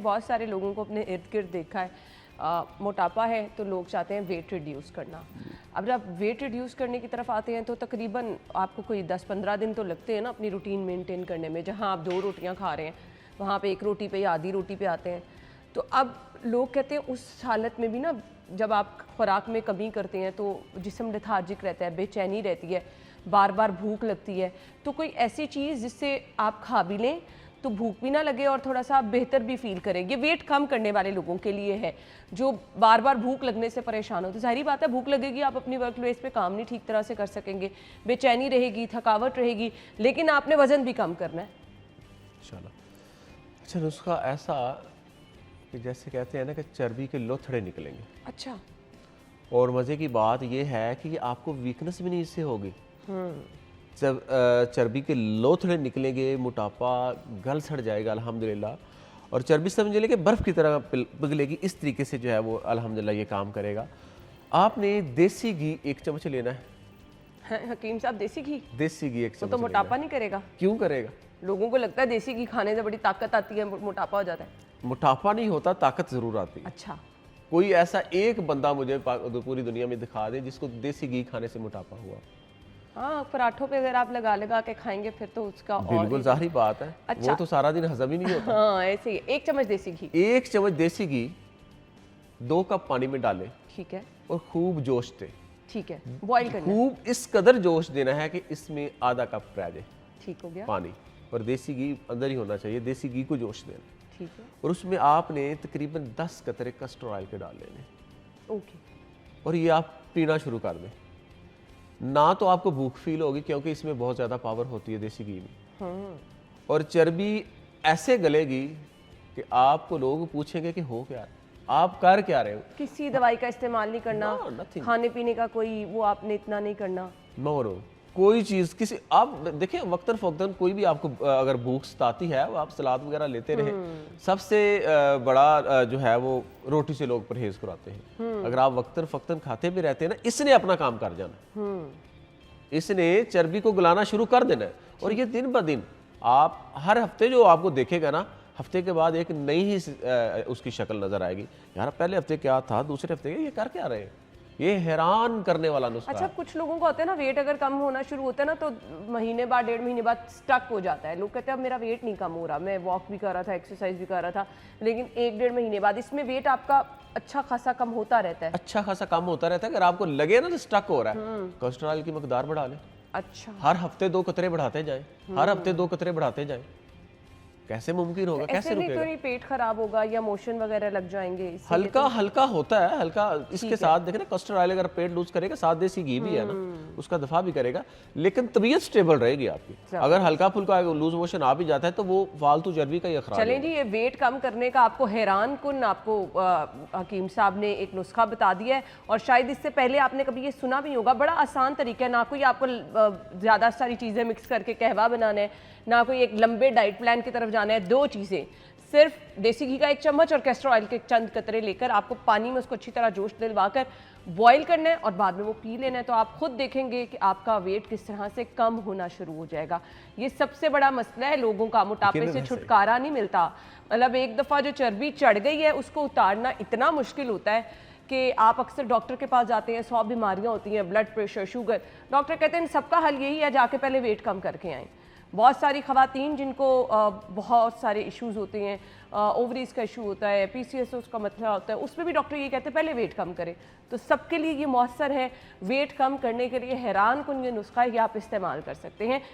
बहुत सारे लोगों को अपने इर्द गिर्द देखा है, मोटापा है तो लोग चाहते हैं वेट रिड्यूस करना। अब जब वेट रिड्यूस करने की तरफ आते हैं तो तकरीबन आपको कोई 10-15 दिन तो लगते हैं ना अपनी रूटीन मेंटेन करने में। जहाँ आप 2 रोटियाँ खा रहे हैं वहाँ पे 1 रोटी पे या आधी रोटी पे आते हैं। तो अब लोग कहते हैं उस हालत में भी ना, जब आप खुराक में कमी करते हैं तो जिस्म लेथार्जिक रहता है, बेचैनी रहती है, बार बार भूख लगती है। तो कोई ऐसी चीज़ जिससे आप खा भी लें तो भूख भी ना लगे और थोड़ा सा आप बेहतर भी फील करें। ये वेट कम करने वाले लोगों के लिए है जो बार बार भूख लगने से परेशान हो। तो जाहिर बात है भूख लगेगी, आप अपनी वर्क प्लेस पे काम नहीं ठीक तरह से कर सकेंगे, बेचैनी रहेगी, थकावट रहेगी, लेकिन आपने वज़न भी कम करना है। चलो अच्छा, नुस्खा ऐसा कि जैसे कहते हैं ना कि चर्बी के लोथड़े निकलेंगे। अच्छा। और मज़े की बात यह है कि आपको वीकनेस भी नहीं इससे होगी। जब चर्बी के लोथड़े निकलेंगे, मोटापा गल सड़ जाएगा अल्हम्दुलिल्लाह, और चर्बी समझ लें कि बर्फ़ की तरह पिघलेगी। इस तरीके से जो है वो अल्हम्दुलिल्लाह ये काम करेगा। आपने देसी घी 1 चम्मच लेना है। हकीम साहब देसी घी? देसी घी 1 चम्मच। तो मोटापा नहीं करेगा? क्यों करेगा? लोगों को लगता है देसी घी खाने से बड़ी ताकत आती है, मोटापा हो जाता है। मोटापा नहीं होता, ताकत ज़रूर आती है। अच्छा। कोई ऐसा एक बंदा मुझे पूरी दुनिया में दिखा दे जिसको देसी घी खाने से मोटापा हुआ। हाँ, पराठों पे अगर आप लगा के खाएंगे फिर तो उसका बिल्कुल जाहिर बात है। अच्छा। वो तो सारा दिन हजम ही नहीं होता। हाँ ऐसे ही 1 चम्मच देसी घी। 1 चम्मच देसी घी 2 कप पानी में डालें। ठीक है। और खूब जोश दे। ठीक है, बॉईल करना है। खूब इस कदर जोश देना है कि इसमें आधा कप रह जाए। ठीक हो गया। पानी और देसी घी अंदर ही होना चाहिए। देसी घी को जोश देना। ठीक है। और उसमें आपने तकरीबन 10 कतरे कस्टर ऑयल के डाल लेने। ओके। और ये आप पीना शुरू कर दें। ना तो आपको भूख फील होगी क्योंकि इसमें बहुत ज़्यादा पावर होती है देसी घी में। और चर्बी ऐसे गलेगी कि आपको लोग पूछेंगे कि हो क्या, आप कर क्या रहे हो। किसी दवाई का इस्तेमाल नहीं करना, खाने पीने का कोई वो आपने इतना नहीं करना। नो कोई चीज़ किसी आप देखिए वक्तन फ़ौक्तन कोई भी आपको अगर भूख सताती है आप सलाद वगैरह लेते रहे। सबसे बड़ा जो है वो रोटी से लोग परहेज कराते हैं। अगर आप वक्तन फ़ौक्तन खाते भी रहते हैं ना, इसने अपना काम कर जाना। इसने चर्बी को गलाना शुरू कर देना है। और ये दिन ब दिन आप हर हफ्ते जो आपको देखेगा ना, हफ्ते के बाद एक नई ही उसकी शक्ल नजर आएगी। यार पहले हफ्ते क्या था, दूसरे हफ्ते ये कर क्या रहे हैं। ये हैरान करने वाला नुस्खा। अच्छा, कुछ लोगों को होता है ना वेट अगर कम होना शुरू होता है ना तो महीने बाद 1.5 महीने बाद स्टक हो जाता है। लोग कहते हैं अब मेरा वेट नहीं कम हो रहा, मैं वॉक भी कर रहा था, एक्सरसाइज भी कर रहा था, लेकिन 1-1.5 महीने बाद इसमें वेट आपका अच्छा खासा कम होता रहता है। अच्छा खासा कम होता रहता है। अगर आपको लगे ना तो स्टक हो रहा है, कोलेस्ट्रॉल की मकदार बढ़ा लें। अच्छा। हर हफ्ते 2 कतरे बढ़ाते जाएं। हर हफ्ते 2 कतरे बढ़ाते जाएं। कैसे मुमकिन होगा, कैसे रुकेगा? तो नहीं पेट खराब होगा या मोशन वगैरह लग जाएंगे? हल्का हल्का होता है, हल्का। इसके साथ देखें ना कस्टर्ड ऑयल अगर पेट लूज करेगा, साथ देसी घी भी है ना, उसका दफा भी करेगा, लेकिन तबीयत स्टेबल रहेगी आपकी। अगर हल्का फुल्का लूज मोशन आ भी जाता है तो वो फालतू चर्बी का ही अखराज। चलें जी, ये वेट कम करने का आपको हैरान कुन आपको हकीम साहब ने एक नुस्खा बता दिया है, और शायद इससे पहले आपने कभी ये सुना भी होगा। बड़ा आसान तरीका है, ना कोई आपको ज़्यादा सारी चीज़ें मिक्स करके कहवा बनाना है, ना कोई एक लंबे डाइट प्लान की तरफ जाना है। 2 चीज़ें, सिर्फ देसी घी का 1 चम्मच और कैस्टर ऑयल के चंद कतरे लेकर आपको पानी में उसको अच्छी तरह जोश दिलवाकर बॉईल करना है और बाद में वो पी लेना है। तो आप खुद देखेंगे कि आपका वेट किस तरह से कम होना शुरू हो जाएगा। ये सबसे बड़ा मसला है लोगों का, मोटापे से छुटकारा नहीं मिलता। मतलब एक दफ़ा जो चर्बी चढ़ गई है उसको उतारना इतना मुश्किल होता है कि आप अक्सर डॉक्टर के पास जाते हैं, 100 बीमारियाँ होती हैं, ब्लड प्रेशर, शुगर। डॉक्टर कहते हैं सबका हल यही है जाके पहले वेट कम करके आएँ। बहुत सारी ख़वातीन जिनको बहुत सारे इश्यूज़ होते हैं, ओवरीज़ का इशू होता है, PCOS का मसला होता है, उसमें भी डॉक्टर ये कहते हैं पहले वेट कम करें। तो सबके लिए ये मौसर है। वेट कम करने के लिए हैरान कुन ये नुस्खा ये आप इस्तेमाल कर सकते हैं।